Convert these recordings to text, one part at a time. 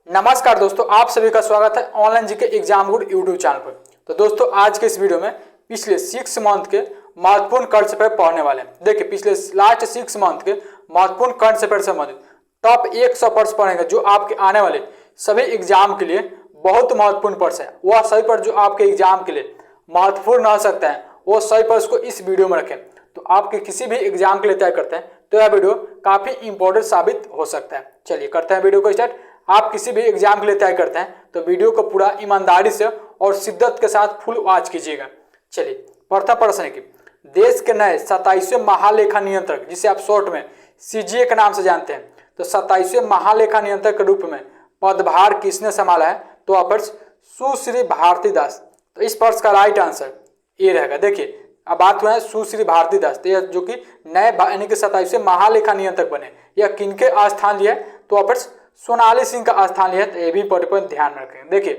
नमस्कार दोस्तों, आप सभी का स्वागत है online GK exam good YouTube channel पर। तो दोस्तों आज के इस वीडियो में पिछले 6 मंथ के महत्वपूर्ण करंट अफेयर पढ़ने वाले हैं। देखिए पिछले लास्ट 6 मंथ के महत्वपूर्ण करंट अफेयर से संबंधित टॉप 100 प्रश्न पढ़ेंगे जो आपके आने वाले सभी एग्जाम के लिए बहुत महत्वपूर्ण प्रश्न है। वह सभी प्रश्न जो आपके एग्जाम के लिए महत्वपूर्ण हो सकते हैं वो सभी प्रश्न को इस वीडियो में रखें। तो आपके किसी भी एग्जाम के लिए तैयार करते हैं तो यह वीडियो काफी इंपॉर्टेंट साबित हो सकता है। चलिए करते हैं वीडियो को स्टार्ट। आप किसी भी एग्जाम के लिए तैयार करते हैं तो वीडियो को पूरा ईमानदारी से और शिद्दत के साथ फुल वॉच कीजिएगा। चलिए प्रथम प्रश्न है कि देश के नए 27वें महालेखा नियंत्रक, जिसे आप शॉर्ट में सीजीए के नाम से जानते हैं, तो 27वें महालेखा नियंत्रक के रूप में पदभार किसने संभाला है? तो ऑप्शन सुश्री भारती दास। तो इस प्रश्न का राइट आंसर ये रहेगा। देखिए अब बात हुआ है सुश्री भारती दास, तो जो कि नए यानी कि 27वें महालेखा नियंत्रक बने, यह किनके स्थान लिया है? तो ऑप्शन सोनाली सिंह का स्थान लिया है। तो ये भी इंपॉर्टेंट ध्यान में रखें। देखिए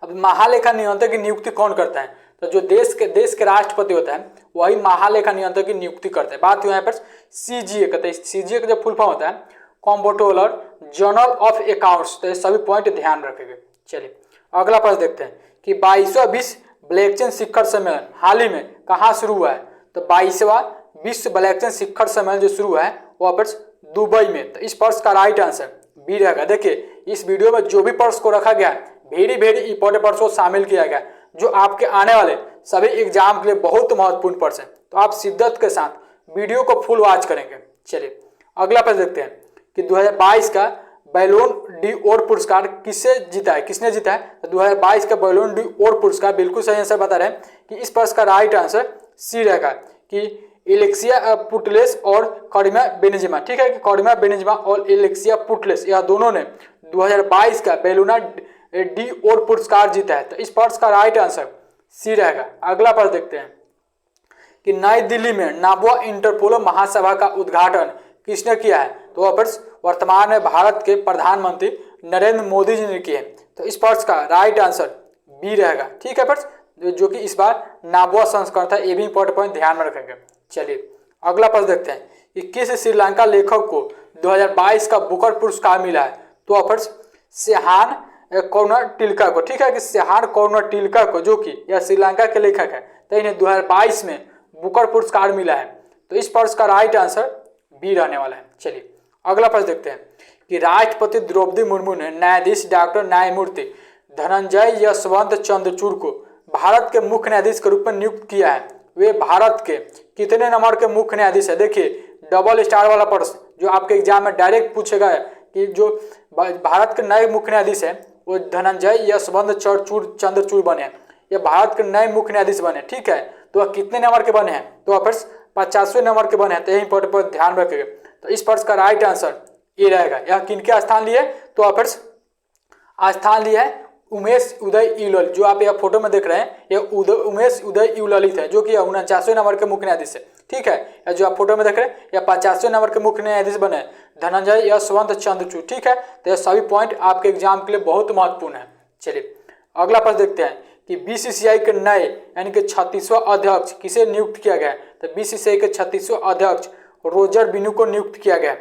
अब महालेखा नियंत्रक की नियुक्ति कौन करता है? तो जो देश के राष्ट्रपति होता है वही महालेखा नियंत्रक की नियुक्ति करता है। बात हुआ है पर सीजीए का, तो सीजीए का जो फुल फॉर्म होता है कंट्रोलर जनरल ऑफ अकाउंट्स। तो ये सभी पॉइंट ध्यान रखेंगे। चलिए अगला प्रश्न देखते हैं कि 22वां विश्व ब्लॉकचेन शिखर सम्मेलन हाल ही में कहाँ शुरू हुआ है? तो 22वां विश्व ब्लॉकचेन शिखर सम्मेलन जो शुरू हुआ है वो ऑप्शन दुबई में। तो इस प्रश्न का राइट आंसर बी रहेगा। देखिए इस वीडियो में जो भी प्रश्न को रखा गया है वेरी इंपॉर्टेंट प्रश्न को शामिल किया गया जो आपके आने वाले सभी एग्जाम के लिए बहुत महत्वपूर्ण प्रश्न है। तो आप शिद्दत के साथ वीडियो को फुल वॉच करेंगे। चलिए अगला प्रश्न देखते हैं कि 2022 का बैलोन डी ओर पुरस्कार किसने जीता है? तो 2022 का बैलोन डी ओर पुरस्कार बिल्कुल सही आंसर बता रहे हैं कि इस प्रश्न का राइट आंसर सी रहेगा कि एलेक्सिया पुटलेस और करिमा बेंजेमा। ठीक है कि करिमा बेंजेमा और एलेक्सिया पुटलेस यह दोनों ने 2022 का बैलोना डी ओर पुरस्कार जीता है। तो इस प्रश्न का राइट आंसर सी रहेगा। अगला प्रश्न देखते हैं कि नई दिल्ली में नाबवा इंटरपोलो महासभा का उद्घाटन किसने किया है? तो ऑप्शन वर्तमान में भारत के प्रधानमंत्री नरेंद्र मोदी जी ने किए हैं। तो इस प्रश्न का राइट आंसर बी रहेगा। ठीक है प्रश्न जो कि इस बार नाबवा संस्करण था, ये भी इंपॉर्टेंट पॉइंट ध्यान में रखेंगे। चलिए अगला प्रश्न देखते हैं कि किस श्रीलंका लेखक को 2022 का बुकर पुरस्कार मिला है? तो ऑप्शन सेहान करुणाटिलका को। ठीक है कि सेहान करुणाटिलका को, जो कि यह श्रीलंका के लेखक है, तो इन्हें 2022 में बुकर पुरस्कार मिला है। तो इस प्रश्न का राइट आंसर बी रहने वाला है। चलिए अगला प्रश्न देखते हैं कि राष्ट्रपति द्रौपदी मुर्मू ने न्यायाधीश डॉक्टर न्यायमूर्ति धनंजय यशवंत चंद्रचूड़ को भारत के मुख्य न्यायाधीश के रूप में नियुक्त किया है। वे भारत के कितने नंबर के मुख्य न्यायाधीश है? देखिए डबल स्टार वाला प्रश्न जो आपके एग्जाम में डायरेक्ट पूछेगा कि जो भारत के नए मुख्य न्यायाधीश है वो धनंजय यशवंत चंद्रचूड़ बने, ये भारत के नए मुख्य न्यायाधीश बने। ठीक है तो वह कितने नंबर के बने हैं? तो ऑप्शन 50वें नंबर के बने हैं। तो यही इंपॉर्टेंट पर ध्यान रखेंगे। तो इस प्रश्न का राइट आंसर ये रहेगा। यह किनके स्थान लिए? तो ऑप्शन स्थान लिए है उमेश उदय यूलल, जो आप यह फोटो में देख रहे हैं ये उमेश उदय यूललित है, जो कि 49वें नंबर के मुख्य न्यायाधीश है। ठीक है जो आप फोटो में देख रहे हैं यह 50वें नंबर के मुख्य न्यायाधीश बने धनंजय यशवंत चंद्रचूड़। ठीक है तो यह सभी पॉइंट आपके एग्जाम के लिए बहुत महत्वपूर्ण है। चलिए अगला प्रश्न देखते हैं कि बीसीसीआई के नए यानी कि 36वां अध्यक्ष किसे नियुक्त किया गया है? तो बीसीसीआई के 36वां अध्यक्ष रोजर बिनू को नियुक्त किया गया।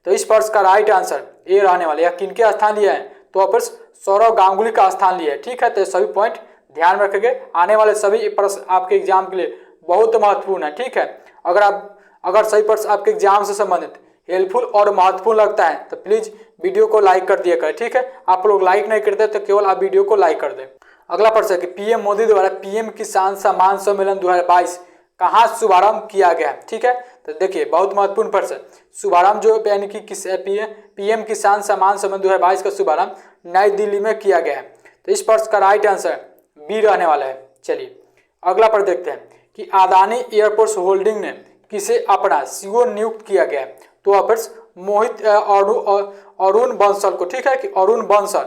तो इस प्रश्न का राइट आंसर ये रहने वाला है। यह किनके स्थान लिया है? तो ऑप्शन सौरव गांगुली का स्थान लिया है। ठीक है तो सभी पॉइंट ध्यान रखेंगे। आने वाले सभी प्रश्न आपके एग्जाम के लिए बहुत महत्वपूर्ण है। ठीक है अगर सही प्रश्न आपके एग्जाम से संबंधित हेल्पफुल और महत्वपूर्ण लगता है तो प्लीज वीडियो को लाइक कर दिया करें। ठीक है आप लोग लाइक नहीं करते तो केवल आप वीडियो को लाइक कर दें। अगला प्रश्न है कि पीएम मोदी द्वारा पीएम किसान सम्मान सम्मेलन 2022 कहाँ शुभारंभ किया गया? ठीक है तो देखिए बहुत महत्वपूर्ण प्रश्न। शुभारंभ जो यानी कि पीएम किसान सम्मान सम्मेलन 2022 का शुभारंभ नई दिल्ली में किया गया है। तो इस प्रश्न का राइट आंसर बी रहने वाला है। चलिए अगला प्रश्न देखते हैं कि अदानी एयरपोर्ट्स होल्डिंग ने किसे अपना सीईओ नियुक्त किया गया है? तो ऑप्शन मोहित अरुण बंसल को। ठीक है कि अरुण बंसल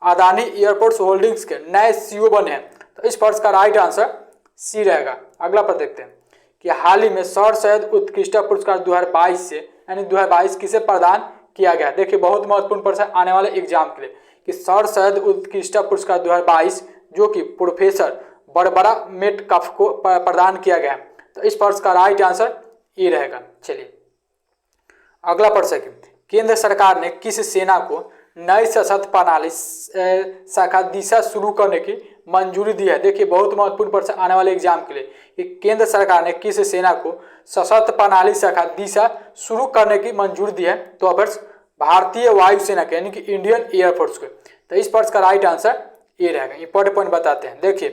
अदानी एयरपोर्ट्स होल्डिंग्स के नए सीईओ बने हैं। तो इस प्रश्न का राइट आंसर सी रहेगा। अगला प्रश्न देखते हैं कि हाल ही में सर सैयद उत्कृष्टता पुरस्कार 2022 से यानी 2022 किसे प्रदान किया गया? देखिए बहुत महत्वपूर्ण प्रश्न आने वाले एग्जाम के लिए कि सर सैयद उत्कृष्टता पुरस्कार 2022 जो कि प्रोफेसर बरबरा मेटकफ को प्रदान किया गया। तो इस प्रश्न का राइट आंसर ये रहेगा। चलिए अगला प्रश्न है कि केंद्र सरकार ने किस सेना को नई सशस्त्र प्रणाली शाखा दिशा शुरू करने की मंजूरी दी है। देखिए बहुत महत्वपूर्ण प्रश्न आने वाले एग्जाम के लिए कि केंद्र सरकार ने किस सेना को सशस्त्र प्रणाली शाखा दिशा शुरू करने की मंजूरी दी है? तो अफर्स भारतीय वायुसेना के यानी कि इंडियन एयरफोर्स को। तो इस प्रश्न का राइट आंसर ये रहेगा। इंपॉर्टेंट पॉइंट बताते हैं, देखिए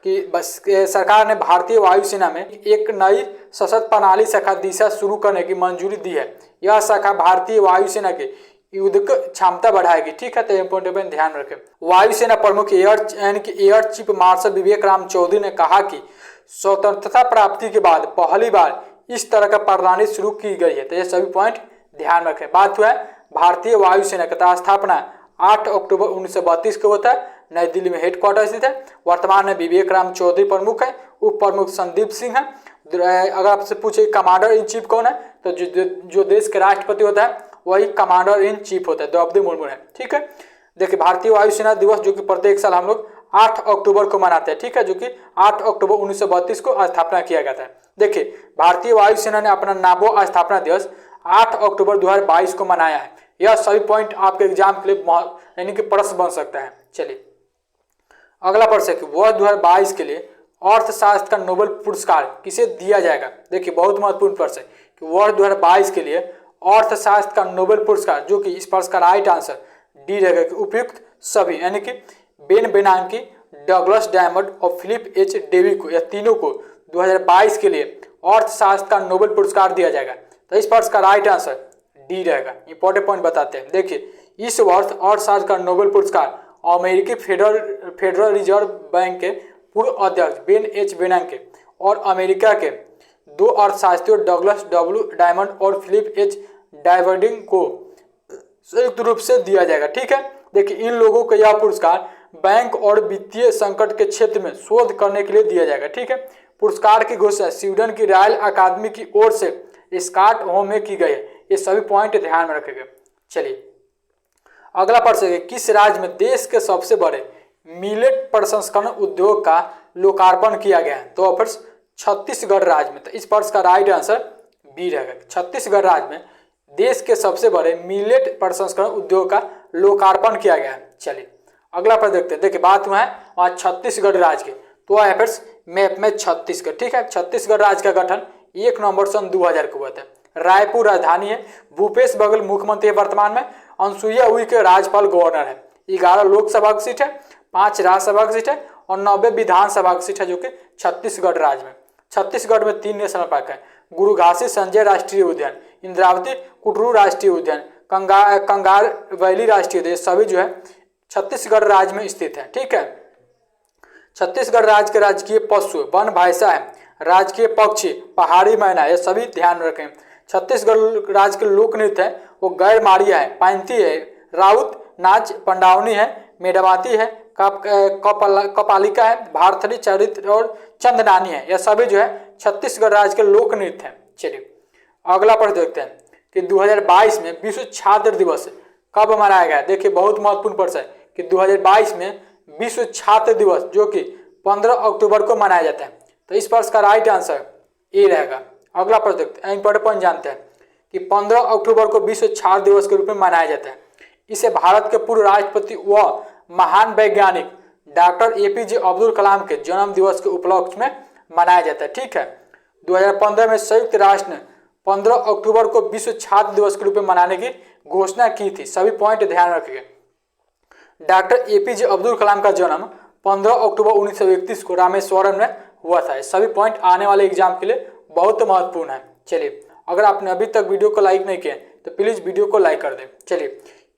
कि बस सरकार ने भारतीय वायुसेना में एक नई सशस्त्र प्रणाली शाखा दिशा शुरू करने की मंजूरी दी है। यह शाखा भारतीय वायुसेना के युद्ध क्षमता बढ़ाएगी। ठीक है, तो इंपॉर्टेंट ध्यान रखें। वायुसेना प्रमुख यानी कि एयर चीफ मार्शल विवेक राम चौधरी ने कहा कि स्वतंत्रता प्राप्ति के बाद पहली बार इस तरह का प्रणाली शुरू की गई है। तो ये सभी पॉइंट ध्यान रखें। बात हुआ है भारतीय वायुसेना का स्थापना 8 अक्टूबर 1932 को होता है, नई दिल्ली में हेडक्वार्टर स्थित है। वर्तमान में विवेक राम चौधरी प्रमुख है, उप प्रमुख संदीप सिंह है। अगर आपसे पूछे कमांडर इन चीफ कौन है, तो जो देश के राष्ट्रपति होता है वही कमांडर इन चीफ होता है, द्रौपदी मुर्मू है। ठीक है, देखिए भारतीय वायुसेना दिवस जो कि प्रत्येक साल हम लोग 8 अक्टूबर को मनाते हैं। ठीक है, जो कि 8 अक्टूबर 1932 को स्थापना किया गया था। देखिए भारतीय वायुसेना ने अपना 9वां स्थापना दिवस 8 अक्टूबर 2022 को मनाया है। यह सभी पॉइंट आपके एग्जाम के लिए यानी कि प्रश्न बन सकता है। चलिए अगला प्रश्न है कि वर्ष 2022 के लिए अर्थशास्त्र का नोबेल पुरस्कार किसे दिया जाएगा? देखिए बहुत महत्वपूर्ण प्रश्न है कि वर्ष 2022 के लिए अर्थशास्त्र का नोबेल पुरस्कार, जो कि इस प्रश्न का राइट आंसर डी रहेगा कि उपयुक्त सभी यानी कि बेन बेनांकी, डगलस डायमंड और फिलिप एच डेवी को, या तीनों को 2022 के लिए अर्थशास्त्र का नोबेल पुरस्कार दिया जाएगा। तो इस प्रश्न का राइट आंसर डी रहेगा। इंपॉर्टेंट पॉइंट बताते हैं, देखिए इस वर्ष अर्थशास्त्र का नोबेल पुरस्कार अमेरिकी फेडरल रिजर्व बैंक के पूर्व अध्यक्ष बेन एच बेनांके और अमेरिका के 2 अर्थशास्त्रियों डगलस डब्ल्यू डायमंड और फिलिप एच डायवर्डिंग को संयुक्त रूप से दिया जाएगा। ठीक है, देखिए इन लोगों को यह पुरस्कार बैंक और वित्तीय संकट के क्षेत्र में शोध करने के लिए दिया जाएगा। ठीक है, पुरस्कार की घोषणा स्वीडन की रॉयल अकादमी की ओर से स्टॉकहोम में की गई है। ये सभी पॉइंट ध्यान में रखेंगे। चलिए अगला प्रश्न है, किस राज्य में देश के सबसे बड़े मिलेट प्रसंस्करण उद्योग का लोकार्पण किया गया है? तो फिर छत्तीसगढ़ राज्य में। तो इस प्रश्न का राइट आंसर बी रहेगा। छत्तीसगढ़ राज्य में देश के सबसे बड़े मिलेट प्रसंस्करण उद्योग का लोकार्पण किया गया है। चलिए अगला प्रश्न देखते हैं। देखिए बात हुआ है वहाँ छत्तीसगढ़ राज्य की, तो है फिर मैप में छत्तीसगढ़। ठीक है, छत्तीसगढ़ राज्य का गठन 1 नवंबर सन 2000 को हुआ था। रायपुर राजधानी है। भूपेश बघेल मुख्यमंत्री है वर्तमान में। अनसुईया उइके राज्यपाल गवर्नर है। 11 लोकसभा की सीट है, 5 राज्यसभा की सीट है और 90 विधानसभा की सीट है, जो कि छत्तीसगढ़ राज्य में। छत्तीसगढ़ में 3 नेशनल पार्क है, गुरु घासी संजय राष्ट्रीय उद्यान, इंद्रावती कुटरू राष्ट्रीय उद्यान, कंगार वैली राष्ट्रीय उद्यान, सभी जो है छत्तीसगढ़ राज्य में स्थित है। ठीक है, छत्तीसगढ़ राज्य के राजकीय पशु वन भैंसा है, राजकीय पक्षी पहाड़ी मैना है, ये सभी ध्यान रखें। छत्तीसगढ़ राज्य के लोक नृत्य है वो गैर मारिया है, पैंती है, राउत नाच, पंडावनी है, मेड़ावाती है, कपालिका है, भारतरी चरित्र और चंदनानी है। यह सभी जो है छत्तीसगढ़ राज्य के लोक नृत्य हैं। चलिए अगला प्रश्न देखते हैं कि 2022 में विश्व छात्र दिवस कब मनाया गया? देखिए बहुत महत्वपूर्ण प्रश्न है कि 2022 में विश्व छात्र दिवस जो कि 15 अक्टूबर को मनाया जाता है। तो इस प्रश्न का राइट आंसर ए रहेगा। अगला प्रश्न देखते हैं, इंपॉर्टेंट पॉइंट जानते हैं कि 15 अक्टूबर को विश्व छात्र दिवस के रूप में मनाया जाता है। इसे भारत के पूर्व राष्ट्रपति व महान वैज्ञानिक डॉक्टर APJ अब्दुल कलाम के जन्म दिवस के उपलक्ष्य में मनाया जाता है। ठीक है, 2015 में संयुक्त राष्ट्र ने 15 अक्टूबर को विश्व छात्र दिवस के रूप में मनाने की घोषणा की थी। सभी पॉइंट ध्यान रखिए। डॉक्टर APJ अब्दुल कलाम का जन्म 15 अक्टूबर 1931 को रामेश्वरम में हुआ था। सभी पॉइंट आने वाले एग्जाम के लिए बहुत महत्वपूर्ण है। चलिए अगर आपने अभी तक वीडियो को लाइक नहीं किया तो प्लीज वीडियो को लाइक कर दें। चलिए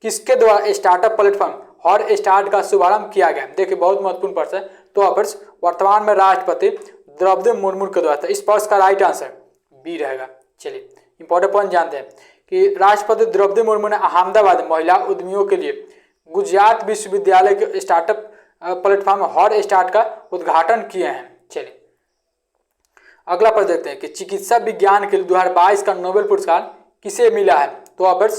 किसके द्वारा स्टार्टअप प्लेटफॉर्म हॉट स्टार्ट का शुभारंभ किया गया? देखिए बहुत महत्वपूर्ण प्रश्न है। तो फिर वर्तमान में राष्ट्रपति द्रौपदी मुर्मू के द्वारा। इस प्रश्न का राइट आंसर बी रहेगा। चलिए इंपॉर्टेंट पॉइंट जानते हैं कि राष्ट्रपति द्रौपदी मुर्मू ने अहमदाबाद महिला उद्यमियों के लिए गुजरात विश्वविद्यालय के स्टार्टअप प्लेटफॉर्म हॉट स्टार्ट का उद्घाटन किए हैं। चलिए अगला प्रश्न देखते हैं कि चिकित्सा विज्ञान के लिए 2022 का नोबेल पुरस्कार किसे मिला है? तो फिर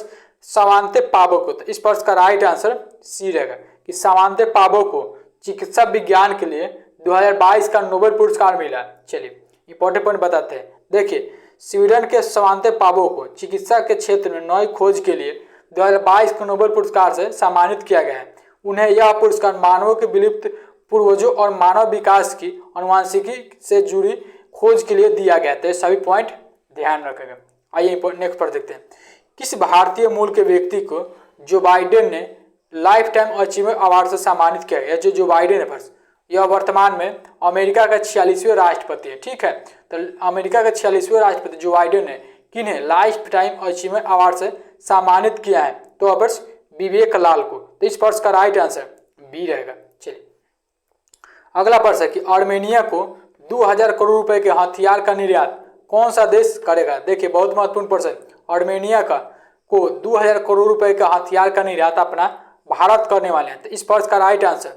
सामांते पाबो को। तो इस प्रश्न का राइट आंसर सी रहेगा कि सामांते पाबो को चिकित्सा विज्ञान के लिए 2022 का नोबेल पुरस्कार मिला। चलिए इंपॉर्टेंट पॉइंट बताते हैं। देखिए स्वीडन के सामांते पाबो को चिकित्सा के क्षेत्र में नई खोज के लिए 2022 के नोबेल पुरस्कार से सम्मानित किया गया है। उन्हें यह पुरस्कार मानवों के विलुप्त पूर्वजों और मानव विकास की अनुवांशिकी से जुड़ी खोज के लिए दिया गया। तो ये सभी पॉइंट ध्यान रखेगा। आइए नेक्स्ट पर देखते हैं। किस भारतीय मूल के व्यक्ति को जो बाइडेन ने लाइफ टाइम अचीवमेंट अवार्ड से सम्मानित किया गया? जो बाइडेन है फर्स्ट, यह वर्तमान में अमेरिका का 46वें राष्ट्रपति है। ठीक है, तो अमेरिका का 46वें राष्ट्रपति जो बाइडेन ने किन्हें लाइफ टाइम अचीवमेंट अवार्ड से सम्मानित किया है? तो अवर्स विवेक लाल को। तो इस प्रश्न का राइट आंसर बी रहेगा। चलिए अगला प्रश्न है कि आर्मेनिया को 2000 करोड़ रुपए के हथियार का निर्यात कौन सा देश करेगा? देखिए बहुत महत्वपूर्ण प्रश्न। आर्मेनिया को 2000 करोड़ रुपए का हथियार का निर्यात अपना भारत करने वाले हैं। तो इस प्रश्न का राइट आंसर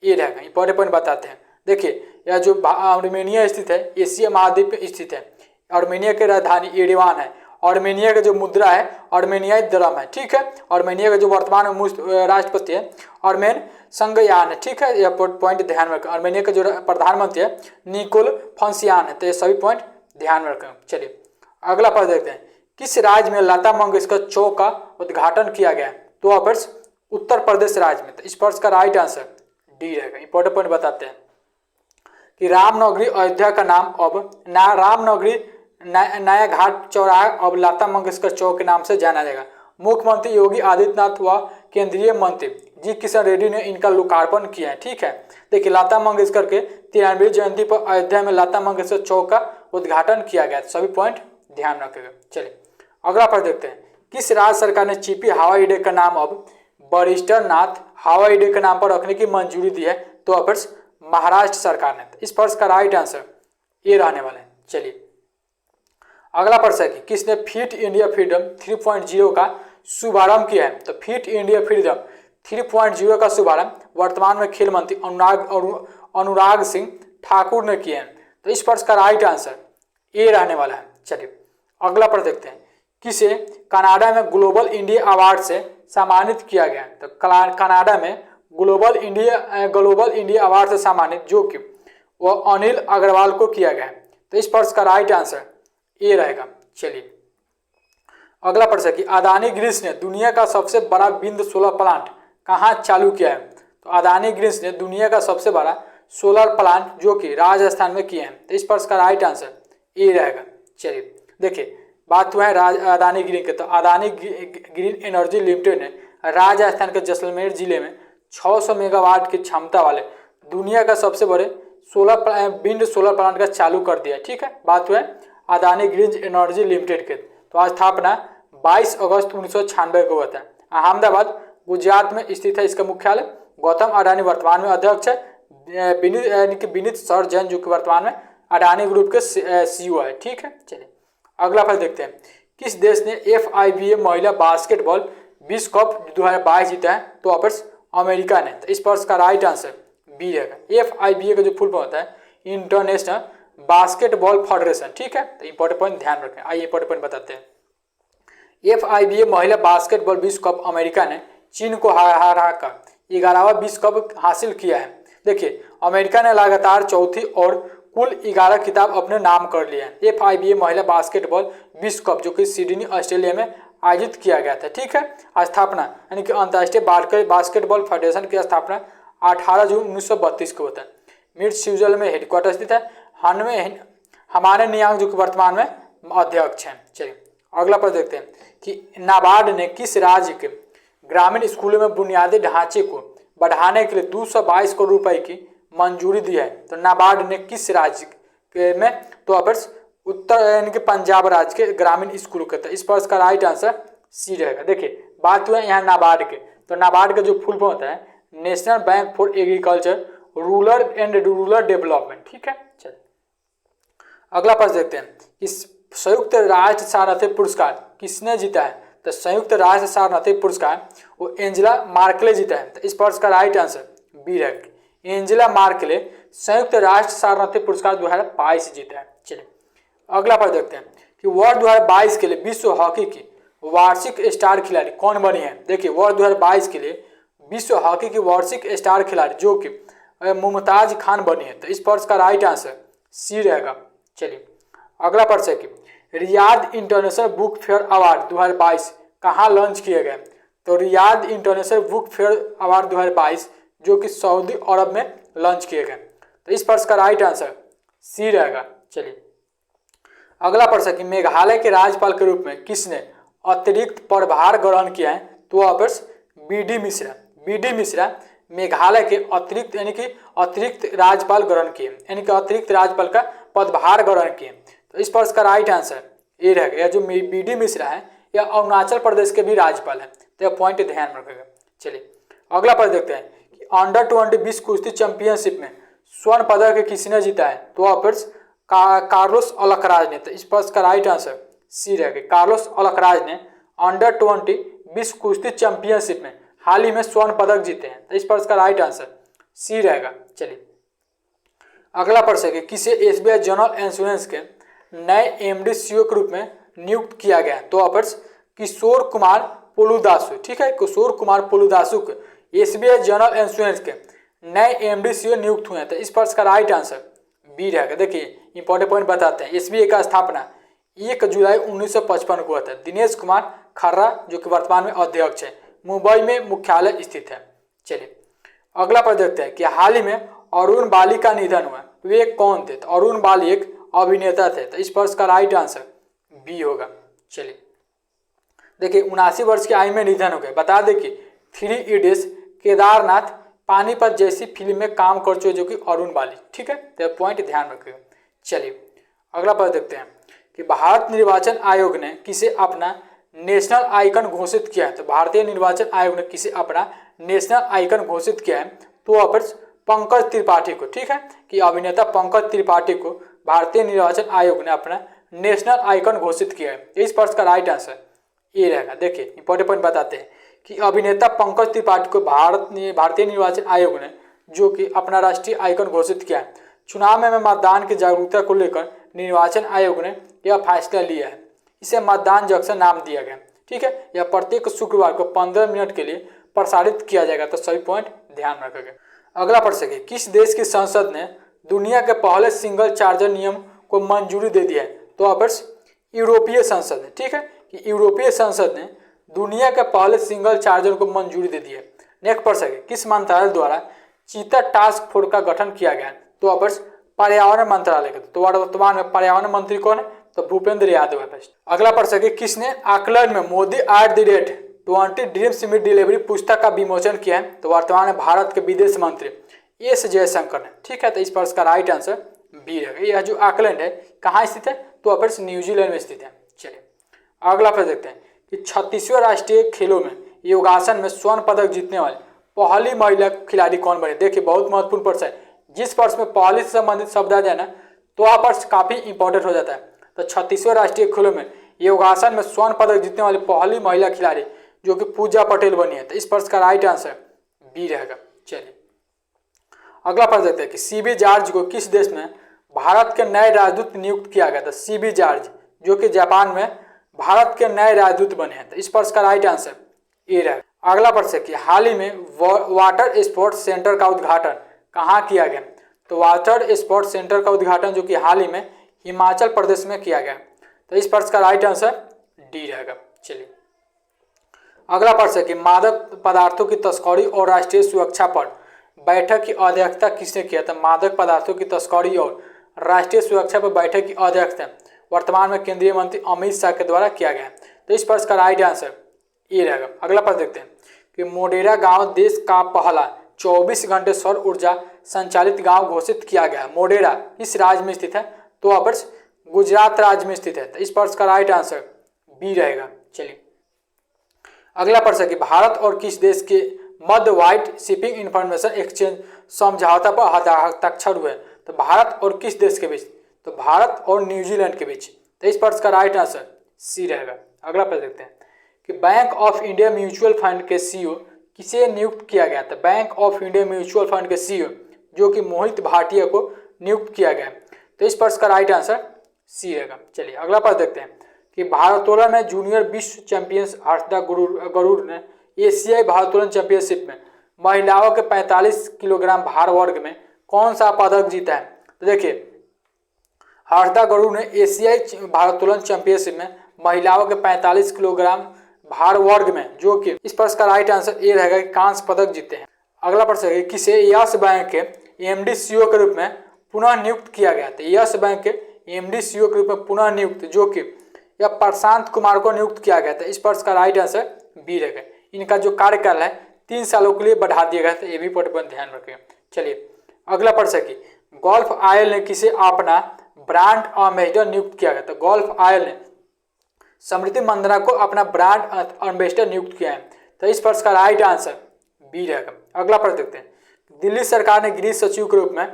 ये रहेगा। इंपॉर्टेंट पॉइंट बताते हैं। देखिए यह जो आर्मेनिया स्थित है एशिया महाद्वीप में स्थित है। आर्मेनिया की राजधानी एरेवान है। आर्मेनिया का जो मुद्रा है आर्मेनियाई दरम है। ठीक है, आर्मेनिया का जो वर्तमान राष्ट्रपति है आर्मेन संगयान है। ठीक है, यह पॉइंट ध्यान में रखें। आर्मेनिया का जो प्रधानमंत्री है निकोल फंसियान है। तो ये सभी पॉइंट ध्यान में रखें। चलिए अगला प्रश्न देखते हैं। किस राज्य में लता मंगेशकर चौक का उद्घाटन किया गया? तो ऑप्शन उत्तर प्रदेश राज्य में। तो इस प्रश्न का राइट आंसर डी रहेगा। इंपॉर्टेंट पॉइंट बताते हैं कि रामनगरी अयोध्या का नाम अब रामनगरी नया घाट चौराहा अब लता मंगेशकर चौक के नाम से जाना जाएगा। मुख्यमंत्री योगी आदित्यनाथ व केंद्रीय मंत्री जी किशन रेड्डी ने इनका लोकार्पण किया है। ठीक है, देखिए लता मंगेशकर के 93वीं जयंती पर अयोध्या में लता मंगेशकर चौक का उद्घाटन किया गया। सभी पॉइंट ध्यान रखेगा। चलिए अगला प्रश्न देखते हैं। किस राज्य सरकार ने चिपी हवाई अड्डे का नाम अब बरिस्टर नाथ हवाई अड्डे के नाम पर रखने की मंजूरी दी है? तो ऑप्शन महाराष्ट्र सरकार ने। इस प्रश्न का राइट आंसर ये रहने वाला है। चलिए अगला प्रश्न है कि किसने फिट इंडिया फ्रीडम 3.0 का शुभारंभ किया है? तो फिट इंडिया फ्रीडम 3.0 का शुभारंभ वर्तमान में खेल मंत्री अनुराग सिंह ठाकुर ने किया है। तो इस प्रश्न का राइट आंसर ए रहने वाला है। चलिए अगला प्रश्न देखते हैं। किसे कनाडा में ग्लोबल इंडिया अवार्ड से सम्मानित किया गया? तो कनाडा में ग्लोबल इंडिया अवार्ड से सम्मानित जो कि वो अनिल अग्रवाल को किया गया है। तो इस प्रश्न का राइट आंसर ये रहेगा। चलिए अगला प्रश्न है कि अदानी ग्रीस ने दुनिया का सबसे बड़ा विंड सोलर प्लांट कहाँ चालू किया है? तो अदानी ग्रीस ने दुनिया का सबसे बड़ा सोलर प्लांट जो कि राजस्थान में किया है। तो इस प्रश्न का राइट आंसर ये रहेगा। चलिए देखिए बात हुआ है अदानी ग्रीन के। तो अदानी ग्रीन एनर्जी लिमिटेड ने राजस्थान के जैसलमेर जिले में 600 मेगावाट की क्षमता वाले दुनिया का सबसे बड़े विंड सोलर प्लांट का चालू कर दिया। ठीक है, बात हुआ है अदानी ग्रीन एनर्जी लिमिटेड के। तो आज स्थापना 22 अगस्त 1996 को हुआ था। अहमदाबाद गुजरात में स्थित है इसका मुख्यालय। गौतम अडानी वर्तमान में अध्यक्ष है। विनीत सर जैन जो कि वर्तमान में अडानी ग्रुप के सीईओ है। ठीक है, चलिए अगला प्रश्न देखते हैं। किस देश ने FIBA महिला बास्केटबॉल विश्व कप 2022 जीता है? तो ऑप्शन अमेरिका ने। तो इस प्रश्न का राइट आंसर बी रहेगा। FIBA का जो फुल फॉर्म होता है इंटरनेशनल बास्केटबॉल फेडरेशन। ठीक है, तो इंपॉर्टेंट पॉइंट ध्यान रखें। आइए इंपॉर्टेंट पॉइंट बताते हैं। FIBA महिला बास्केटबॉल विश्व कप अमेरिका ने चीन को हरा कर 11वां विश्व कप हासिल किया है। देखिए अमेरिका ने लगातार चौथी और कुल 11 खिताब अपने नाम कर लिए हैं। FIBA महिला बास्केटबॉल विश्व कप जो कि सिडनी ऑस्ट्रेलिया में आयोजित किया गया था। ठीक है, स्थापना यानी कि अंतर्राष्ट्रीय बास्केटबॉल फेडरेशन की स्थापना 18 जून 1932 को होता है। मिड स्विट्जरलैंड में हेडक्वार्टर स्थित है। हमारे नियांग जो कि वर्तमान में अध्यक्ष हैं। चलिए अगला प्रश्न देखते हैं कि नाबार्ड ने किस राज्य के ग्रामीण स्कूलों में बुनियादी ढांचे को बढ़ाने के लिए 222 करोड़ रुपए की मंजूरी दी है? तो नाबार्ड ने किस राज्य में? तो ऑप्शन उत्तर यानी कि पंजाब राज्य के ग्रामीण स्कूलों के। इस पर इसका राइट आंसर सी रहेगा। देखिए बात हुआ है यहाँ नाबार्ड के। तो नाबार्ड का जो फुल फॉर्म होता है national bank for agriculture rural development. ठीक है, चलिए अगला प्रश्न देखते हैं कि संयुक्त राष्ट्र शरणार्थी पुरस्कार किसने जीता है? तो संयुक्त राष्ट्र शरणार्थी पुरस्कार वो एंजेला मार्केले जीता है। तो इस प्रश्न का राइट आंसर बी रहेगा। एंजेला मार्केले संयुक्त राष्ट्र शरणार्थी पुरस्कार 2022 जीता है। चलिए अगला प्रश्न देखते हैं कि वर्ष 2022 के लिए विश्व हॉकी की वार्षिक स्टार खिलाड़ी कौन बनी है? देखिए वर्ष 2022 के लिए विश्व हॉकी की वार्षिक स्टार खिलाड़ी जो कि मुमताज खान बनी है। तो इस प्रश्न का राइट आंसर सी रहेगा। चलिए अगला प्रश्न है कि Riyadh international book fair award 2022 कहाँ लॉन्च किए गए? तो Riyadh international book fair award 2022 जो कि सऊदी अरब में लॉन्च किए गए। तो इस प्रश्न का राइट आंसर सी रहेगा। चलिए अगला प्रश्न कि मेघालय के राज्यपाल के रूप में किसने अतिरिक्त प्रभार ग्रहण किया है? तो वह प्रश्न बी.डी. मिश्रा। बी.डी. मिश्रा मेघालय के अतिरिक्त यानी कि अतिरिक्त राज्यपाल ग्रहण किए, यानी कि अतिरिक्त राज्यपाल का पदभार ग्रहण किए। तो इस प्रश्न का राइट आंसर ये रहेगा। यह जो बी.डी. मिश्रा है यह अरुणाचल प्रदेश के भी राज्यपाल हैं, तो यह पॉइंट ध्यान रखेगा। चलिए अगला प्रश्न देखते हैं कि अंडर 20 विश्व कुश्ती चैंपियनशिप में स्वर्ण पदक किसने जीता है? तो वह प्रश्न कार्लोस अलकराज ने। तो इस प्रश्न का राइट आंसर सी रहेगा। कार्लोस अलकराज ने अंडर 20 विश्व कुश्ती चैंपियनशिप में हाल ही में स्वर्ण पदक जीते हैं। तो इस प्रश्न का राइट आंसर सी रहेगा। चलिए अगला प्रश्न है कि किसे एसबीआई जनरल इंश्योरेंस के नए एमडी सीईओ के रूप में नियुक्त किया गया? तो ऑफर्स किशोर कुमार पोलुदासु। ठीक है, किशोर कुमार पोलुदासु को एसबीआई जनरल इंश्योरेंस के नए एमडी सीईओ नियुक्त हुए हैं। तो इस प्रश्न का राइट आंसर बी रहेगा। देखिए इंपॉर्टेंट पॉइंट बताते हैं। एसबीआई का स्थापना 1 जुलाई 1955 को हुआ था। दिनेश कुमार खर्रा जो कि वर्तमान में अध्यक्ष है, मुंबई में मुख्यालय स्थित है। चलिए अगला प्रश्न देखते हैं कि हाल ही में अरुण बाली का निधन हुआ, वे कौन थे? तो अरुण बाली एक अभिनेता थे। तो इस प्रश्न का राइट आंसर बी होगा। चलिए देखिए 79 वर्ष की आयु में निधन हो गए। बता दें कि 3 इडियट्स, केदारनाथ, पानीपत जैसी फिल्म में काम कर चुके जो कि अरुण बाली। ठीक है, तो पॉइंट ध्यान रखिएगा। चलिए अगला प्रश्न देखते हैं कि भारत निर्वाचन आयोग ने किसे अपना नेशनल आइकन घोषित किया है? तो भारतीय निर्वाचन आयोग ने किसे अपना नेशनल आइकन घोषित किया है? तो वह पंकज त्रिपाठी को। ठीक है, कि अभिनेता पंकज त्रिपाठी को भारतीय निर्वाचन आयोग ने अपना नेशनल आइकन घोषित किया है। इस प्रश्न का राइट आंसर ये रहेगा। देखिए इंपॉर्टेंट पॉइंट बताते हैं कि अभिनेता पंकज त्रिपाठी को भारतीय निर्वाचन आयोग ने जो कि अपना राष्ट्रीय आइकन घोषित किया है। चुनाव में मतदान की जागरूकता को लेकर निर्वाचन आयोग ने यह फैसला लिया है। इसे मतदान जंक्शन नाम दिया गया। ठीक है, यह प्रत्येक शुक्रवार को 15 मिनट के लिए प्रसारित किया जाएगा। तो सभी पॉइंट ध्यान रखेंगे। अगला प्रश्न है किस देश की संसद ने दुनिया के पहले सिंगल चार्जर नियम को मंजूरी दे दिया है? तो ऑप्शन यूरोपीय संसद है। ठीक है, कि यूरोपीय संसद ने दुनिया के पहले सिंगल चार्जर को मंजूरी दे दी है। नेक्स्ट प्रश्न है किस मंत्रालय द्वारा चीता टास्क फोर्स का गठन किया गया? तो ऑप्शन पर्यावरण मंत्रालय का। तो वर्तमान में पर्यावरण मंत्री कौन है? तो भूपेंद्र यादव है। अगला प्रश्न है किसने आकलन में मोदी @20 ड्रीम सीमित डिलीवरी पुस्तक का विमोचन किया है? तो वर्तमान में भारत के विदेश मंत्री एस जयशंकर ने। ठीक है, तो इस प्रश्न का राइट आंसर बी रहेगा। यह जो आकलैंड है कहाँ स्थित है? तो ऑप्शन न्यूजीलैंड में स्थित है। चलिए अगला प्रश्न देखते हैं कि 36वें राष्ट्रीय खेलों में योगासन में स्वर्ण पदक जीतने वाली पहली महिला खिलाड़ी कौन बने? देखिए बहुत महत्वपूर्ण प्रश्न है। जिस प्रश्न में पहली से संबंधित शब्द आ जाए ना तो वह प्रश्न काफी इंपॉर्टेंट हो जाता है। तो 36वें राष्ट्रीय खेलों में योगासन में स्वर्ण पदक जीतने वाली पहली महिला खिलाड़ी जो कि पूजा पटेल बनी है। तो इस प्रश्न का राइट आंसर बी रहेगा। चलिए अगला प्रश्न देखते हैं कि सीबी जॉर्ज को किस देश में भारत के नए राजदूत नियुक्त किया गया था? सीबी जॉर्ज जो कि जापान में भारत के नए राजदूत बने हैं। तो इस प्रश्न का राइट आंसर ए रहेगा। अगला प्रश्न है कि हाल ही में वाटर स्पोर्ट्स सेंटर का उद्घाटन कहाँ किया गया? तो वाटर स्पोर्ट्स सेंटर का उद्घाटन जो कि हाल ही में हिमाचल प्रदेश में किया गया। तो इस प्रश्न का राइट आंसर डी रहेगा। चलिए अगला प्रश्न है कि मादक पदार्थों की तस्करी और राष्ट्रीय सुरक्षा पर बैठक की अध्यक्षता किसने किया था? मादक पदार्थों की तस्करी और राष्ट्रीय सुरक्षा पर बैठक की अध्यक्षता वर्तमान में केंद्रीय मंत्री अमित शाह के द्वारा किया गया। तो इस प्रश्न का राइट आंसर ये रहेगा। अगला प्रश्न देखते हैं कि मोढेरा गांव देश का पहला 24 घंटे सौर ऊर्जा संचालित गांव घोषित किया गया। मोढेरा किस राज्य में स्थित है? तो ऑप्शन गुजरात राज्य में स्थित है। तो इस प्रश्न का राइट आंसर बी रहेगा। चलिए अगला प्रश्न है कि भारत और किस देश के मध्य व्हाइट शिपिंग इंफॉर्मेशन एक्सचेंज समझौता पर हस्ताक्षर हुए? तो भारत और किस देश के बीच? तो भारत और न्यूजीलैंड के बीच। तो इस प्रश्न का राइट आंसर सी रहेगा। अगला प्रश्न देखते हैं कि bank of India mutual fund के सीईओ किसे नियुक्त किया गया? था bank of India mutual fund के सीईओ जो कि मोहित भाटिया को नियुक्त किया गया। तो इस प्रश्न का राइट आंसर सी रहेगा। चलिए अगला प्रश्न देखते हैं कि भारोत्तोलन में जूनियर विश्व चैंपियंस हर्षदा गरुड़ ने एशियाई भारोत्तोलन चैंपियनशिप में महिलाओं के 45 किलोग्राम भार वर्ग में कौन सा पदक जीता है? तो देखिए हर्षदा गरुड़ ने एशियाई भारोत्तोलन चैंपियनशिप में महिलाओं के 45 किलोग्राम भार वर्ग में, जो कि इस प्रश्न का राइट आंसर ए रहेगा कि कांस्य पदक जीते हैं। अगला प्रश्न है किसे यस बैंक के एमडी सीईओ के रूप में पुनः नियुक्त किया गया था। यस बैंक के एमडी सीईओ के रूप में पुनः नियुक्त, जो कि यह प्रशांत कुमार को नियुक्त किया गया था। इस प्रश्न का राइट आंसर बी रहेगा। इनका जो कार्यकाल है 3 सालों के लिए बढ़ा दिया गया था, ये भी पॉइंट ध्यान रखें। चलिए अगला प्रश्न है कि गोल्फ ऑयल ने किसे अपना ब्रांड एम्बेसडर नियुक्त किया गया था। गोल्फ ऑयल ने स्मृति मंदाना को अपना ब्रांड एम्बेसडर नियुक्त किया है। तो इस प्रश्न का राइट आंसर बी रहेगा। अगला प्रश्न देखते हैं, दिल्ली सरकार ने गृह सचिव के रूप में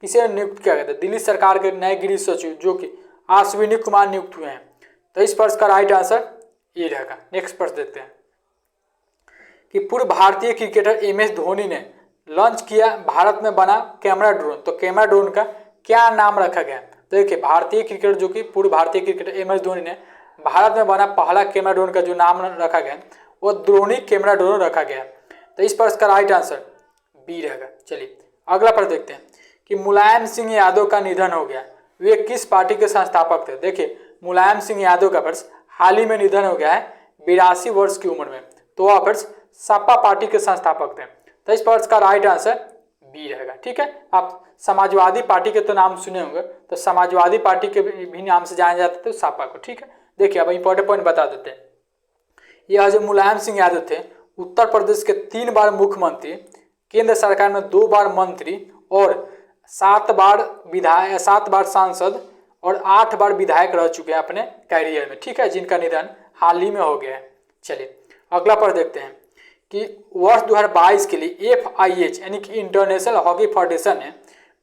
किसे नियुक्त किया गया था। दिल्ली सरकार के नए गृह सचिव जो कि अश्विनी कुमार नियुक्त हुए हैं। तो इस प्रश्न का राइट आंसर ये रहेगा। नेक्स्ट प्रश्न देखते हैं कि पूर्व भारतीय क्रिकेटर एम एस धोनी ने लॉन्च किया भारत में बना कैमरा ड्रोन। तो कैमरा ड्रोन का क्या नाम रखा गया। तो देखिए भारतीय क्रिकेटर जो कि पूर्व भारतीय क्रिकेटर एम एस धोनी ने भारत में बना पहला कैमरा ड्रोन का जो नाम रखा गया वो द्रोणी कैमरा ड्रोन रखा गया। तो इस प्रश्न का राइट आंसर बी रहेगा। चलिए अगला प्रश्न देखते हैं कि मुलायम सिंह यादव का निधन हो गया, वे किस पार्टी के संस्थापक थे। देखिए मुलायम सिंह यादव का वर्ष हाल ही में निधन हो गया है 82 वर्ष की उम्र में। तो वह वर्ष सपा पार्टी के संस्थापक थे। तो इस प्रश्न का राइट आंसर बी रहेगा। ठीक है, आप समाजवादी पार्टी के तो नाम सुने होंगे, तो समाजवादी पार्टी के भी नाम से जाने जाते थे सपा को। ठीक है, देखिए अब इंपॉर्टेंट पॉइंट बता देते हैं। यह जो मुलायम सिंह यादव थे उत्तर प्रदेश के 3 बार मुख्यमंत्री, केंद्र सरकार में 2 बार मंत्री और 7 बार सांसद और 8 बार विधायक रह चुके हैं अपने कैरियर में। ठीक है, जिनका निधन हाल ही में हो गया है। चलिए अगला प्रश्न देखते हैं कि वर्ष 2022 के लिए FIH यानी कि इंटरनेशनल हॉकी फेडरेशन ने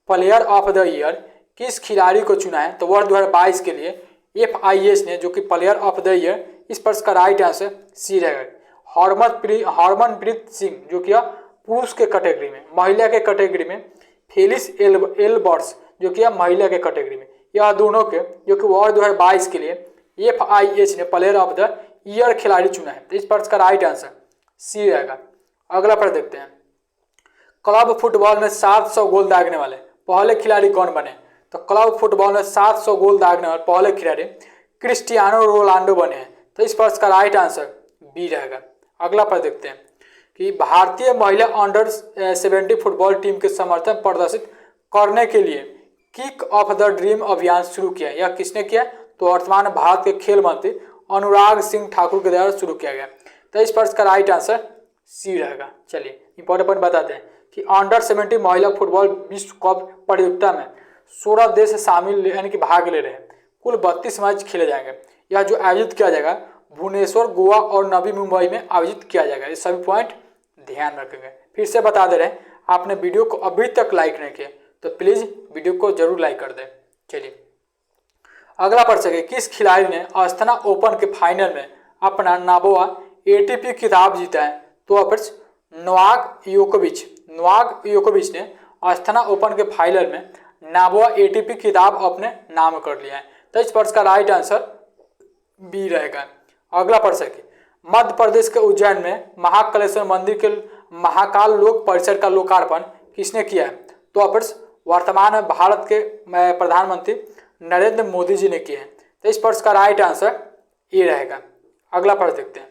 प्लेयर ऑफ द ईयर किस खिलाड़ी को चुना है। तो वर्ष 2022 के लिए FIH ने जो कि प्लेयर ऑफ द ईयर, इस प्रश्न का राइट आंसर सी रहेगा हरमनप्रीत सिंह, जो कि पुरुष के कैटेगरी में। महिला के कैटेगरी में फेलिस एल्बर्ट्स जो कि महिला के कैटेगरी में। यह दोनों के जो कि वर्ष 2022 के लिए FIH ने प्लेयर ऑफ द ईयर खिलाड़ी चुना है। तो इस प्रश्न का राइट आंसर सी रहेगा। अगला प्रश्न देखते हैं, क्लब फुटबॉल में 700 गोल दागने वाले पहले खिलाड़ी कौन बने। तो क्लब फुटबॉल में 700 गोल दागने वाले पहले खिलाड़ी क्रिस्टियानो रोनाल्डो बने हैं। तो इस प्रश्न का राइट आंसर बी रहेगा। अगला प्रश्न देखते हैं कि भारतीय महिला अंडर 70 फुटबॉल टीम के समर्थन प्रदर्शित करने के लिए किक ऑफ द ड्रीम अभियान शुरू किया। यह किसने किया। तो वर्तमान भारत के खेल मंत्री अनुराग सिंह ठाकुर के द्वारा शुरू किया गया। तो इस प्रश्न का राइट आंसर सी रहेगा। चलिए इंपॉर्टेंट पॉइंट बताते हैं कि अंडर 70 महिला फुटबॉल विश्व कप प्रतियोगिता में 16 देश शामिल यानी कि भाग ले रहे हैं। कुल 32 मैच खेले जाएंगे। यह जो आयोजित किया जाएगा भुवनेश्वर, गोवा और नवी मुंबई में आयोजित किया जाएगा। ये सभी पॉइंट ध्यान रखेंगे। फिर से बता दे रहे हैं, आपने वीडियो को अभी तक लाइक नहीं किया तो प्लीज वीडियो को जरूर लाइक कर दें। चलिए अगला प्रश्न है, किस खिलाड़ी ने अस्थाना ओपन के फाइनल में अपना नाबोआ ATP खिताब जीता है। तो नोवाक योकोविच ने अस्थाना ओपन के फाइनल में नाबोआ ATP खिताब अपने नाम कर लिया है। तो इस प्रश्न का राइट आंसर बी रहेगा। अगला प्रश्न है, मध्य प्रदेश के उज्जैन में महाकालेश्वर मंदिर के महाकाल लोक परिसर का लोकार्पण किसने किया है। तो वर्तमान में भारत के प्रधानमंत्री नरेंद्र मोदी जी ने किए हैं। तो इस प्रश्न का राइट आंसर ए रहेगा। अगला प्रश्न देखते हैं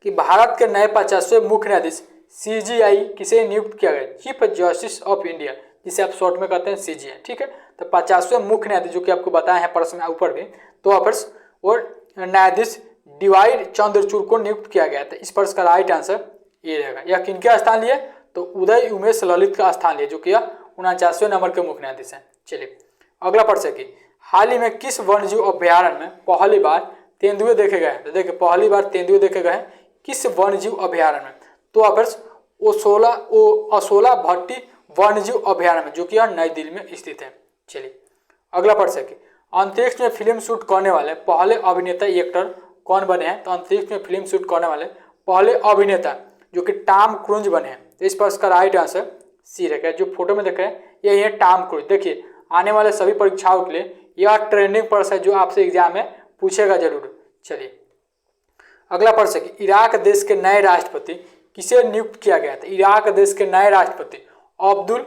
कि भारत के नए 50वें मुख्य न्यायाधीश CJI किसे नियुक्त किया गया। चीफ जस्टिस ऑफ इंडिया, जिसे आप शॉर्ट में कहते हैं CJI। ठीक है, तो 50वें मुख्य न्यायाधीश जो कि आपको बताया है प्रश्न में ऊपर भी, तो और न्यायाधीश DY चंद्रचूड़ को नियुक्त किया गया था। इस प्रश्न का राइट आंसर ये रहेगा। यह किनके स्थान लिए। तो उदय उमेश ललित का स्थान लिए, जो कि 49वें नंबर के मुख्य न्यायाधीश हैं। चलिए अगला प्रश्न है कि हाल ही में किस वन्यजीव अभ्यारण्य में पहली बार तेंदुए देखे गए। तो देखिए पहली बार तेंदुए देखे गए किस वन्यजीव अभ्यारण्य में। तो असोला भट्टी वन्यजीव अभ्यारण्य में, जो कि नई दिल्ली में स्थित है। चलिए अगला प्रश्न है कि अंतरिक्ष में फिल्म शूट करने वाले पहले अभिनेता एक्टर कौन बने हैं। तो अंतरिक्ष में फिल्म शूट करने वाले पहले अभिनेता जो कि टॉम क्रूज बने हैं। तो इस प्रश्न का राइट आंसर सी रहेगा। जो फोटो में देखे हैं यही है टॉम क्रूज। देखिए आने वाले सभी परीक्षाओं के लिए यह ट्रेंडिंग प्रश्न है जो आपसे एग्जाम में पूछेगा जरूर। चलिए अगला प्रश्न है कि इराक देश के नए राष्ट्रपति किसे नियुक्त किया गया था। इराक देश के नए राष्ट्रपति अब्दुल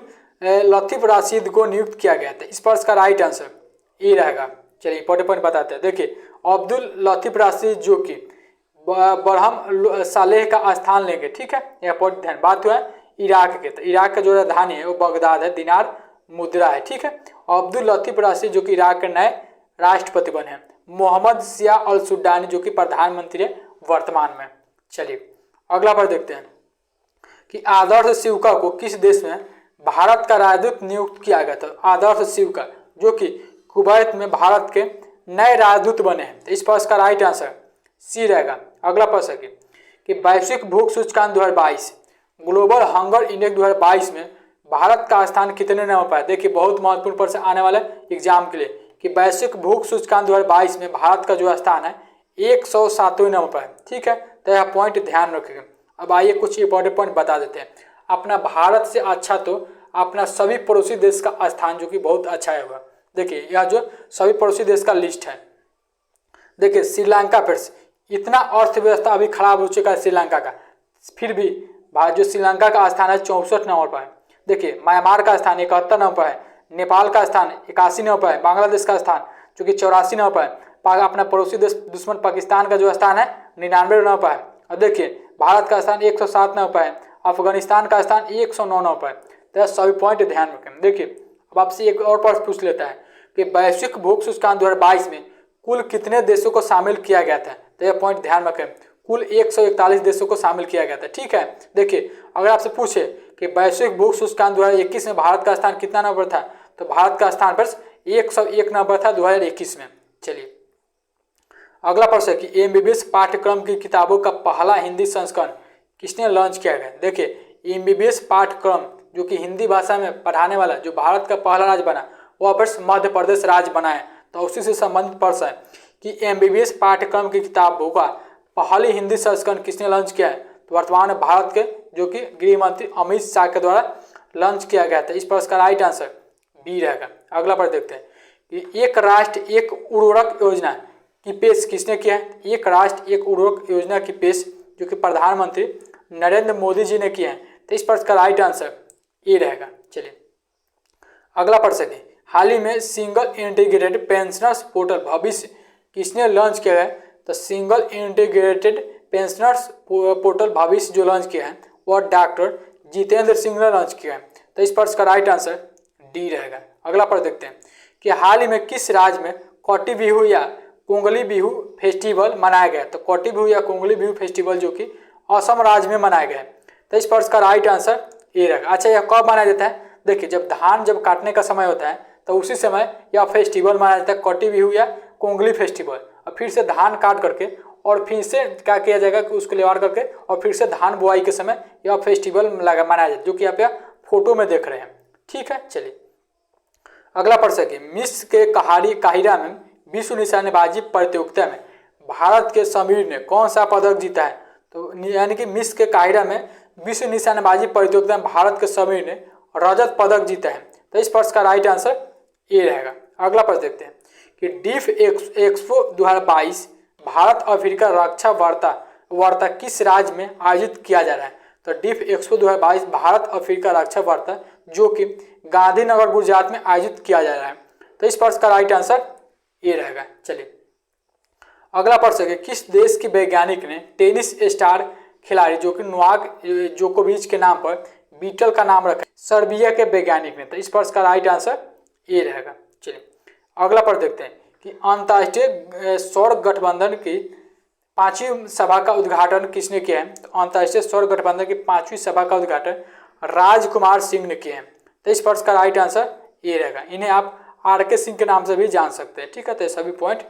लतीफ राशिद को नियुक्त किया गया था। इस प्रश्न का राइट आंसर ए रहेगा। चलिए इंपॉर्टेंट पॉइंट बताते हैं। देखिए अब्दुल लतीफ राशिद जो कि बरहम सालेह का स्थान लेंगे। ठीक है, यह पॉइंट ध्यान। बात हुआ है इराक के, तो इराक का जो राजधानी है वो बगदाद है, दिनार मुद्रा है। ठीक है, अब्दुल लतीफ राशि जो कि इराक के नए राष्ट्रपति बने हैं। मोहम्मद सिया अल सुडानी जो कि प्रधानमंत्री है वर्तमान में। चलिए अगला पर देखते हैं कि आदर्श शिवका को किस देश में भारत का राजदूत नियुक्त किया गया था। आदर्श शिवका जो कि कुवैत में भारत के नए राजदूत बने हैं। तो इस प्रश्न का राइट आंसर सी रहेगा। अगला प्रश्न है कि वैश्विक भूख सूचकांक 2022 ग्लोबल हंगर इंडेक्स 2022 में भारत का स्थान कितने नंबर पर है। देखिए बहुत महत्वपूर्ण प्रश्न आने वाले एग्जाम के लिए कि वैश्विक भूख सूचकांक 2022 में भारत का जो स्थान है 107वें नंबर पर है। ठीक है, तो यह पॉइंट ध्यान रखेंगे। अब आइए कुछ इंपॉर्टेंट पॉइंट बता देते हैं। अपना भारत से अच्छा तो अपना सभी पड़ोसी देश का स्थान जो कि बहुत अच्छा है होगा। देखिए यह जो सभी पड़ोसी देश का लिस्ट है। देखिए श्रीलंका फिर इतना अर्थव्यवस्था अभी खराब हो चुका है श्रीलंका का, फिर भी भारत जो श्रीलंका का स्थान है 64 नंबर पर है। देखिए म्यांमार का स्थान 71 नंबर पर है, नेपाल का स्थान 81 नंबर पर है, बांग्लादेश का स्थान जो कि 84 नंबर पर है, अपना पड़ोसी देश दुश्मन पाकिस्तान का जो स्थान है 99 नंबर पर है। और देखिए भारत का स्थान 107 नंबर पर है, अफगानिस्तान का स्थान 109 नंबर पर है। तो सभी पॉइंट ध्यान रखें। देखिए अब आपसे एक और प्रश्न पूछ लेता है कि वैश्विक भूख सूचकांक 2022 में कुल कितने देशों को शामिल किया गया था। तो यह पॉइंट ध्यान रखें, कुल 141 देशों को शामिल किया गया था। ठीक है, देखिए अगर आपसे पूछे कि वैश्विक भूख सूचकांक 2021 में भारत का स्थान कितना नंबर था, तो भारत का स्थान पर 101 नंबर था 2021 में। चलिए अगला प्रश्न है कि एमबीबीएस पाठ्यक्रम की किताबों का पहला हिंदी संस्करण किसने लॉन्च किया गया। देखिए एमबीबीएस पाठ्यक्रम जो कि हिंदी भाषा में पढ़ाने वाला जो भारत का पहला राज्य बना वो फिर मध्य प्रदेश राज्य बना है। तो उसी से संबंधित प्रश्न है कि एमबीबीएस पाठ्यक्रम की किताबों का पहली हिंदी संस्करण किसने लॉन्च किया है। तो वर्तमान में भारत के जो कि गृह मंत्री अमित शाह के द्वारा लॉन्च किया गया था। इस प्रश्न का राइट आंसर बी रहेगा। अगला पर देखते हैं कि एक राष्ट्र एक उर्वरक योजना की पेश किसने किया है। एक राष्ट्र एक उर्वरक योजना की पेश जो कि प्रधानमंत्री नरेंद्र मोदी जी ने किया है। तो इस प्रश्न का राइट आंसर ए रहेगा। चलिए अगला प्रश्न है हाल ही में सिंगल इंटीग्रेटेड पेंशनर्स पोर्टल भविष्य किसने लॉन्च किया है। तो सिंगल इंटीग्रेटेड पेंशनर्स पोर्टल भविष्य जो लॉन्च किया है वह डॉक्टर जितेंद्र सिंह ने लॉन्च किया है। तो इस प्रश्न का राइट आंसर डी रहेगा। अगला प्रश्न देखते हैं कि हाल ही में किस राज्य में कौटी बिहू या कोंगली बिहू फेस्टिवल मनाया गया। तो कौटी बिहू या कोंगली बिहू फेस्टिवल जो कि असम राज्य में मनाया गया है। तो इस प्रश्न का राइट आंसर ए रहेगा। अच्छा यह कब मनाया जाता है। देखिए जब धान काटने का समय होता है तो उसी समय यह फेस्टिवल मनाया जाता है, कौटी बिहू या कोंगली फेस्टिवल। और फिर से धान काट करके और फिर से क्या किया जाएगा कि उसको लेवार करके और फिर से धान बुआई के समय यह फेस्टिवल मनाया जाता है जो कि आप यहाँ फोटो में देख रहे हैं। ठीक है, चलिए अगला प्रश्न है कि मिस्र के काहिरा में विश्व निशानेबाजी प्रतियोगिता में भारत के समीर ने कौन सा पदक जीता है। तो यानी कि मिस्र के काहिरा में विश्व निशानेबाजी प्रतियोगिता में भारत के समीर ने रजत पदक जीता है। तो इस प्रश्न का राइट आंसर ए रहेगा। अगला प्रश्न देखते हैं कि डीफ एक्सपो 2022 भारत अफ्रीका रक्षा वार्ता किस राज्य में आयोजित किया जा रहा है। तो डीफ एक्सपो 2022 भारत अफ्रीका रक्षा वार्ता जो कि गांधीनगर गुजरात में आयोजित किया जा रहा है। तो इस प्रश्न का राइट आंसर ए रहेगा। चलिए अगला प्रश्न है किस देश के वैज्ञानिक ने टेनिस स्टार खिलाड़ी जो कि नोवाक जोकोविच के नाम पर बीटल का नाम रखा। सर्बिया के वैज्ञानिक ने। तो इस प्रश्न का राइट आंसर ए रहेगा। चलिए अगला प्रश्न देखते हैं कि अंतर्राष्ट्रीय सौर गठबंधन की 5वीं सभा का उद्घाटन किसने किया है। तो अंतर्राष्ट्रीय सौर गठबंधन की 5वीं सभा का उद्घाटन राजकुमार सिंह ने किया है। तो इस प्रश्न का राइट आंसर ए रहेगा। इन्हें आप आर.के. सिंह के नाम से भी जान सकते हैं। ठीक है, तो सभी पॉइंट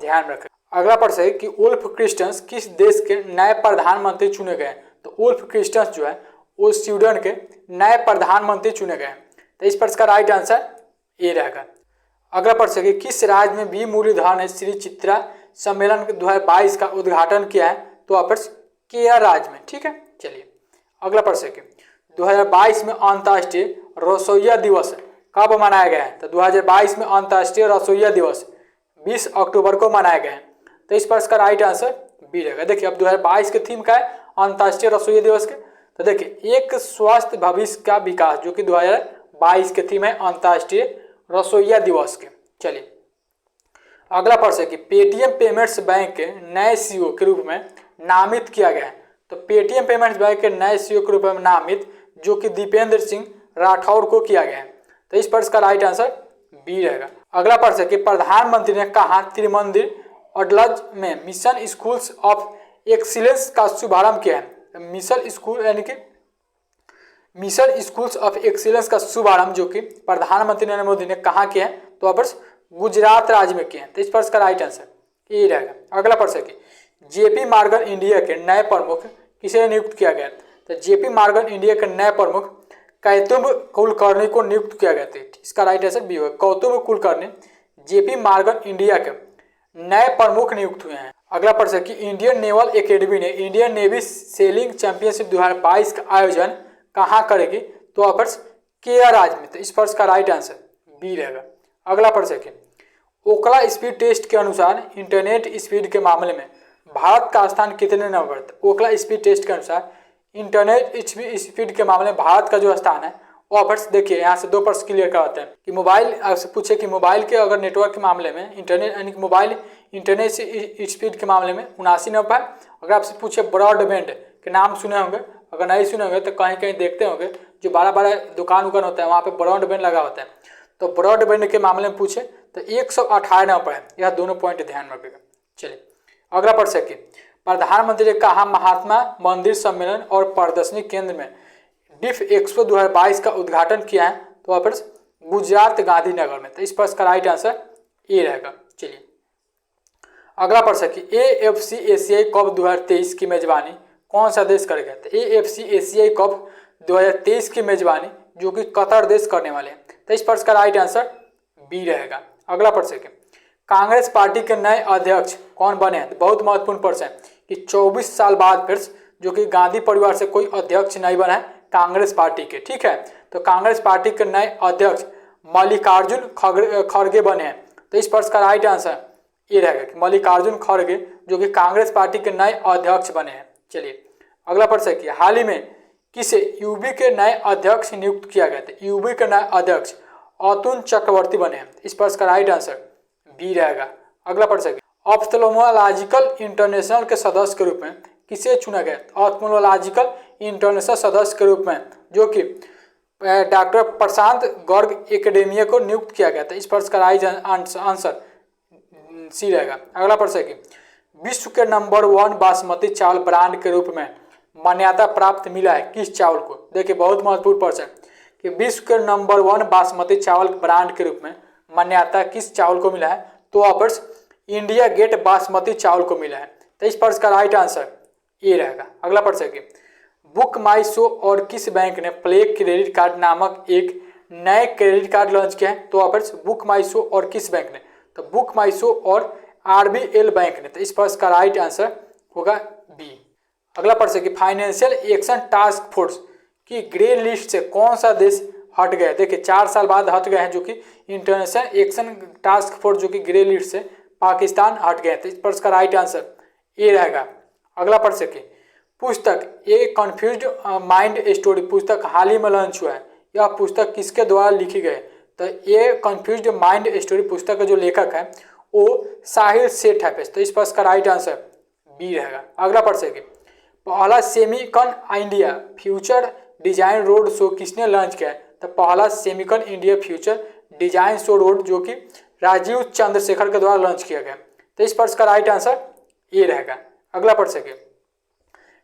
ध्यान रखें। अगला प्रश्न है कि उल्फ क्रिस्टन्स किस देश के नए प्रधानमंत्री चुने गए। तो उल्फ क्रिस्टन्स जो है वो स्वीडन के नए प्रधानमंत्री चुने गए। तो इस प्रश्न का राइट आंसर ए रहेगा। अगला प्रश्न है कि किस राज्य में बी मुरलीधर ने श्री चित्रा सम्मेलन 2022 का उद्घाटन किया है। तो आप केरल राज्य में। ठीक है, चलिए अगला प्रश्न है कि 2022 में अंतर्राष्ट्रीय रसोइया दिवस कब मनाया गया है। तो 2022 में अंतर्राष्ट्रीय रसोइया दिवस 20 अक्टूबर को मनाया गया है। तो इस प्रश्न का राइट आंसर बी रहेगा। देखिए अब 2022 के थीम का है अंतर्राष्ट्रीय रसोइया दिवस के। तो देखिए एक स्वस्थ भविष्य का विकास जो कि 2022 के थीम है अंतर्राष्ट्रीय रसोइया दिवस के। चलिए अगला प्रश्न है कि पेटीएम पेमेंट्स बैंक के नए सीईओ के रूप में नामित किया गया है? तो पेटीएम पेमेंट्स बैंक के नए सीईओ के रूप में नामित जो कि दीपेंद्र सिंह राठौर को किया गया है। तो इस प्रश्न का राइट आंसर बी रहेगा। अगला प्रश्न कि प्रधानमंत्री ने कहा त्रिमंदिर अडलज में मिशन स्कूल्स ऑफ एक्सीलेंस का शुभारंभ किया है? मिशन स्कूल यानी कि मिशन स्कूल्स ऑफ एक्सीलेंस का शुभारंभ जो कि प्रधानमंत्री नरेंद्र मोदी ने कहाँ किया है? तो वहाँ पर गुजरात राज्य में किया है। तो इस प्रश्न का राइट आंसर ये रहेगा। अगला प्रश्न कि जेपी मॉर्गन इंडिया के नए प्रमुख किसे नियुक्त किया गया? तो जेपी मॉर्गन इंडिया के नए प्रमुख कौतुभ कुलकर्णी को नियुक्त किया गया था। इसका राइट आंसर बी होगा। कौतुभ कुलकर्णी जेपी मॉर्गन इंडिया के नए प्रमुख नियुक्त हुए हैं। अगला प्रश्न कि इंडियन नेवल एकेडमी ने इंडियन नेवी सेलिंग चैंपियनशिप 2022 का आयोजन कहाँ करेगी? तो वहाँ पर केरल राज्य में। तो इस प्रश्न का राइट आंसर बी रहेगा। अगला प्रश्न कि ओखला स्पीड टेस्ट के अनुसार इंटरनेट स्पीड के मामले में भारत का स्थान कितने नंबर पर? ओखला स्पीड टेस्ट के अनुसार इंटरनेट स्पीड के मामले में भारत का जो स्थान है वो पर देखिए यहाँ से 2 प्रश्न क्लियर कराते हैं कि मोबाइल आपसे पूछे कि मोबाइल के अगर नेटवर्क के मामले में इंटरनेट यानी कि मोबाइल इंटरनेट स्पीड के मामले में 79 नंबर है। अगर आपसे पूछे ब्रॉडबैंड के नाम सुने होंगे, अगर नहीं सुने होंगे तो कहीं कहीं देखते होंगे जो बड़ा बड़ा दुकान उकान होता है वहाँ पे ब्रॉडबैंड लगा होता है। तो ब्रॉडबैंड के मामले में पूछे तो 118 नंबर है। यह दोनों पॉइंट ध्यान रखिएगा। चलिए अगला प्रश्न कि प्रधानमंत्री ने कहा महात्मा मंदिर सम्मेलन और प्रदर्शनी केंद्र में डिफ एक्सपो 2022 का उद्घाटन किया है? तो वहाँ पर गुजरात गांधीनगर में। तो इस प्रश्न का राइट आंसर ए रहेगा। चलिए अगला प्रश्न कि AFC एशियाई कप 2023 की मेजबानी कौन सा देश करेगा? तो AFC एशियाई कप 2023 की मेजबानी जो कि कतर देश करने वाले हैं। तो इस प्रश्न का राइट आंसर बी रहेगा। अगला प्रश्न कि कांग्रेस पार्टी के नए अध्यक्ष कौन बने हैं? बहुत महत्वपूर्ण प्रश्न है कि 24 साल बाद फिर जो कि गांधी परिवार से कोई अध्यक्ष नहीं बना है कांग्रेस पार्टी के। ठीक है, तो कांग्रेस पार्टी के नए अध्यक्ष मल्लिकार्जुन खड़गे बने हैं। तो इस प्रश्न का राइट आंसर ये रहेगा कि मल्लिकार्जुन खड़गे जो कि कांग्रेस पार्टी के नए अध्यक्ष बने हैं। चलिए अगला प्रश्न कि हाल ही में किसे यूबी के नए अध्यक्ष नियुक्त किया गया था? यूबी के नए अध्यक्ष अतुल चक्रवर्ती बने हैं। इस प्रश्न का राइट आंसर बी रहेगा। अगला प्रश्न ऑप्थेल्मोलॉजिकल इंटरनेशनल के सदस्य के रूप में किसे चुना गया? ऑप्थेल्मोलॉजिकल इंटरनेशनल सदस्य के रूप में जो कि डॉक्टर प्रशांत गर्ग एकेडेमिया को नियुक्त किया गया था। इस प्रश्न का राइट आंसर सी रहेगा। अगला प्रश्न कि विश्व के नंबर 1 बासमती चावल ब्रांड के रूप में मान्यता प्राप्त मिला है किस चावल को? देखिए बहुत महत्वपूर्ण प्रश्न कि विश्व के नंबर 1 बासमती चावल ब्रांड के रूप में मान्यता किस चावल को मिला है? तो वापस इंडिया गेट बासमती चावल को मिला है। तो इस प्रश्न का राइट आंसर ये रहेगा। अगला प्रश्न कि बुक माई शो और किस बैंक ने प्ले क्रेडिट कार्ड नामक एक नए क्रेडिट कार्ड लॉन्च किया है? तो वापस बुक माई शो और किस बैंक ने? तो बुक माई शो और RBL बैंक ने। तो इस प्रश्न का राइट आंसर होगा बी। अगला प्रश्न कि फाइनेंशियल एक्शन टास्क फोर्स की ग्रे लिस्ट से कौन सा देश हट गए? देखिए 4 साल बाद हट गए हैं जो कि इंटरनेशनल एक्शन टास्क फोर्स जो कि ग्रे लिस्ट से पाकिस्तान हट गए। तो इस प्रश्न का राइट आंसर ए रहेगा। अगला प्रश्न कि पुस्तक ए कन्फ्यूज्ड माइंड स्टोरी पुस्तक हाल ही में लॉन्च हुआ है। यह पुस्तक किसके द्वारा लिखी गई? तो ए कन्फ्यूज्ड माइंड स्टोरी पुस्तक का जो लेखक है वो साहिल सेठ है। तो इस प्रश्न का राइट आंसर बी रहेगा। अगला प्रश्न कि पहला Semicon India future design road show किसने लॉन्च किया है? तो पहला Semicon India future design show road जो कि राजीव चंद्रशेखर के द्वारा लॉन्च किया गया। तो इस प्रश्न का राइट आंसर ये रहेगा। अगला प्रश्न कि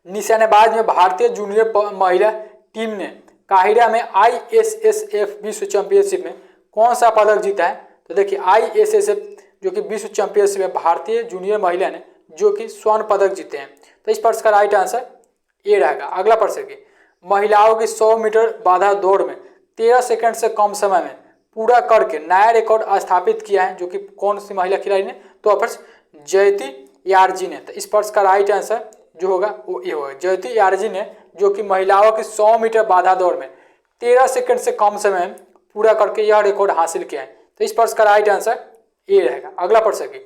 निशानेबाज में भारतीय जूनियर महिला टीम ने काहिरा में ISSF विश्व चैंपियनशिप में कौन सा पदक जीता है? तो देखिए ISSF जो कि विश्व चैंपियनशिप में भारतीय जूनियर महिला ने जो कि स्वर्ण पदक जीते हैं। तो इस प्रश्न का राइट आंसर ये रहेगा। अगला प्रश्न कि महिलाओं की 100 मीटर बाधा दौड़ में 13 सेकंड से कम समय में पूरा करके नया रिकॉर्ड स्थापित किया है जो कि कौन सी महिला खिलाड़ी ने? तो ऑफर्स जयती यारजी ने। तो इस प्रश्न का राइट आंसर जो होगा वो ये होगा। जयती यारजी ने जो कि महिलाओं की 100 मीटर बाधा दौड़ में 13 सेकंड से कम समय में पूरा करके यह रिकॉर्ड हासिल किया है। तो इस प्रश्न का राइट आंसर ये रहेगा। अगला प्रश्न कि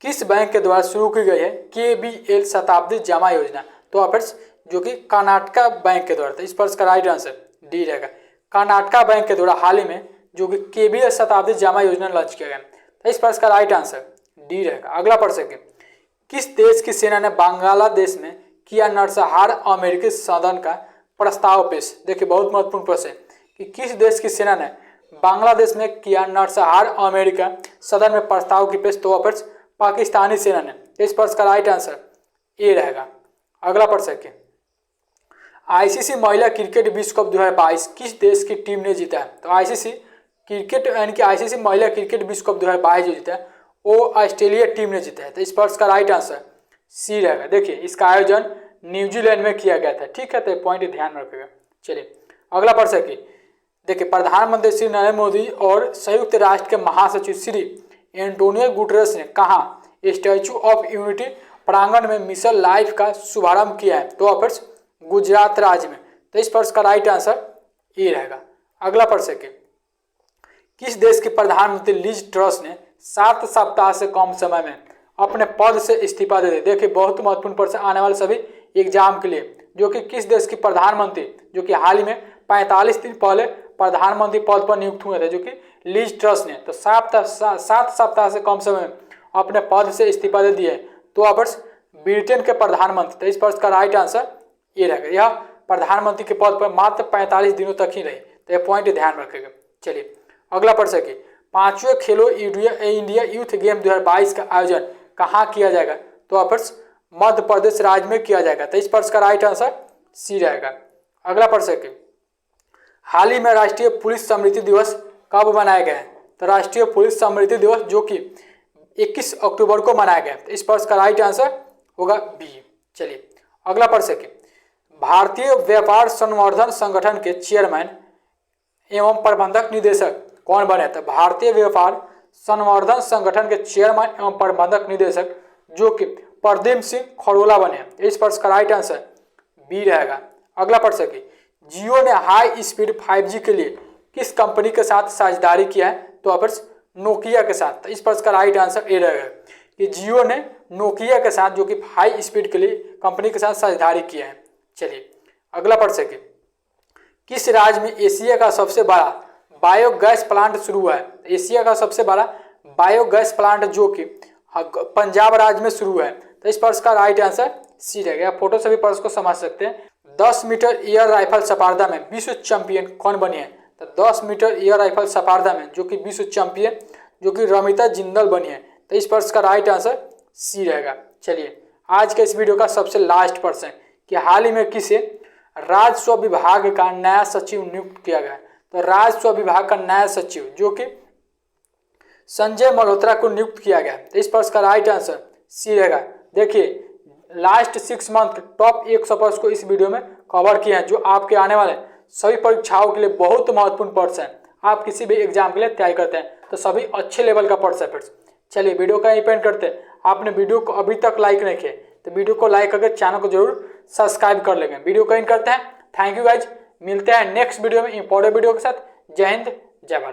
किस बैंक के द्वारा शुरू की गई है KBL शताब्दी जमा योजना? तो ऑफर्स जो कि कर्नाटका बैंक के द्वारा। तो इस प्रश्न का राइट आंसर डी रहेगा। कर्नाटका बैंक के द्वारा हाल ही में जो कि KBL शताब्दी जमा योजना लॉन्च किया गया। तो इस प्रश्न का राइट आंसर डी रहेगा। अगला प्रश्न कि किस देश की सेना ने बांग्लादेश में किया नरसंहार अमेरिकी सदन का प्रस्ताव पेश। देखिए बहुत महत्वपूर्ण प्रश्न है कि किस देश की सेना ने बांग्लादेश में किया नरसंहार अमेरिका सदन में प्रस्ताव की पेश। तो ऑप्शन पाकिस्तानी सेना ने। इस प्रश्न का राइट आंसर ए रहेगा। अगला प्रश्न है आईसीसी महिला क्रिकेट विश्व कप 2022 किस देश की टीम ने जीता है। तो आईसीसी क्रिकेट यानी कि आईसीसी महिला क्रिकेट विश्व कप 2022 जो जीता है वो ऑस्ट्रेलिया टीम ने जीता है। तो इस प्रश्न का राइट आंसर सी रहेगा। देखिए इसका आयोजन न्यूजीलैंड में किया गया था। ठीक है, तो पॉइंट ध्यान रखिएगा। चलिए अगला प्रश्न है देखिए प्रधानमंत्री श्री नरेंद्र मोदी और संयुक्त राष्ट्र के महासचिव श्री एंटोनियो गुटेरेस ने कहा स्टैच्यू ऑफ यूनिटी प्रांगण में मिशन लाइफ का शुभारंभ किया है। तो ऑप्शन गुजरात राज्य में। तो इस प्रश्न का राइट आंसर ए रहेगा। अगला प्रश्न है किस देश के प्रधानमंत्री लिज ट्रस ने 7 सप्ताह से कम समय में अपने पद से इस्तीफा दे दिया। देखिए बहुत महत्वपूर्ण प्रश्न आने वाले सभी एग्जाम के लिए, जो कि किस देश की प्रधानमंत्री जो कि हाल ही में 45 दिन पहले प्रधानमंत्री पद पर नियुक्त हुए थे, जो कि लिज ट्रस ने। तो 7 सप्ताह से कम समय में अपने पद से इस्तीफा दे दिए। तो ऑप्शन ब्रिटेन के प्रधानमंत्री। तो इस प्रश्न का राइट आंसर ये रहेगा। यह प्रधानमंत्री के पद पर मात्र 45 दिनों तक ही रहे। तो यह पॉइंट ध्यान रखेगा। चलिए अगला प्रश्न है 5वें खेलो इंडिया यूथ गेम 2022 का आयोजन कहाँ किया जाएगा। तो ऑप्शन मध्य प्रदेश राज्य में किया जाएगा। तो इस प्रश्न का राइट आंसर सी रहेगा। अगला प्रश्न है हाल ही में राष्ट्रीय पुलिस स्मृति दिवस कब मनाया गया है। तो राष्ट्रीय पुलिस स्मृति दिवस जो कि 21 अक्टूबर को मनाया गया। तो इस प्रश्न का राइट आंसर होगा बी। चलिए अगला प्रश्न है भारतीय व्यापार संवर्धन संगठन के चेयरमैन एवं प्रबंधक निदेशक कौन बने। तो भारतीय व्यापार संवर्धन संगठन के चेयरमैन एवं प्रबंधक निदेशक जो कि प्रदीप सिंह खरोला बने। इस प्रश्न का राइट आंसर बी रहेगा। अगला प्रश्न है जियो ने हाई स्पीड 5G के लिए किस कंपनी के साथ साझेदारी किया है। तो ऑप्शन नोकिया के साथ। तो इस प्रश्न का राइट आंसर ए रहेगा कि जियो ने नोकिया के साथ जो कि हाई स्पीड के लिए कंपनी के साथ साझेदारी किया है। चलिए अगला प्रश्न है किस राज्य में एशिया का सबसे बड़ा बायोगैस प्लांट शुरू हुआ है। एशिया का सबसे बड़ा बायोगैस प्लांट जो कि पंजाब राज्य में शुरू है। तो इस प्रश्न का राइट आंसर सी रहेगा। फोटो से भी प्रश्न को समझ सकते हैं। 10 मीटर एयर राइफल स्पर्धा में विश्व चैंपियन कौन बनी है। तो 10 मीटर एयर राइफल स्पर्धा में जो कि विश्व चैंपियन जो कि रमिता जिंदल बनी है। तो इस प्रश्न का राइट आंसर सी रहेगा। चलिए आज के इस वीडियो का सबसे लास्ट प्रश्न है कि हाल ही में किसे राजस्व विभाग का नया सचिव नियुक्त किया गया। तो राजस्व विभाग का नया सचिव जो कि संजय मल्होत्रा को नियुक्त किया गया। तो इस प्रश्न का राइट आंसर सी रहेगा। देखिए लास्ट 6 मंथ टॉप 100 प्रश्न को इस वीडियो में कवर किए हैं, जो आपके आने वाले सभी परीक्षाओं के लिए बहुत महत्वपूर्ण प्रश्न है। आप किसी भी एग्जाम के लिए तैयारी करते हैं तो सभी अच्छे लेवल का प्रश्न है। चलिए वीडियो का इंड करते हैं। आपने वीडियो को अभी तक लाइक नहीं किया तो वीडियो को लाइक करके चैनल को जरूर सब्सक्राइब कर लेंगे। वीडियो को इंड करते हैं। Thank you guys. मिलते हैं नेक्स्ट वीडियो में इंपॉर्टेंट वीडियो के साथ। जय हिंद जय भारत।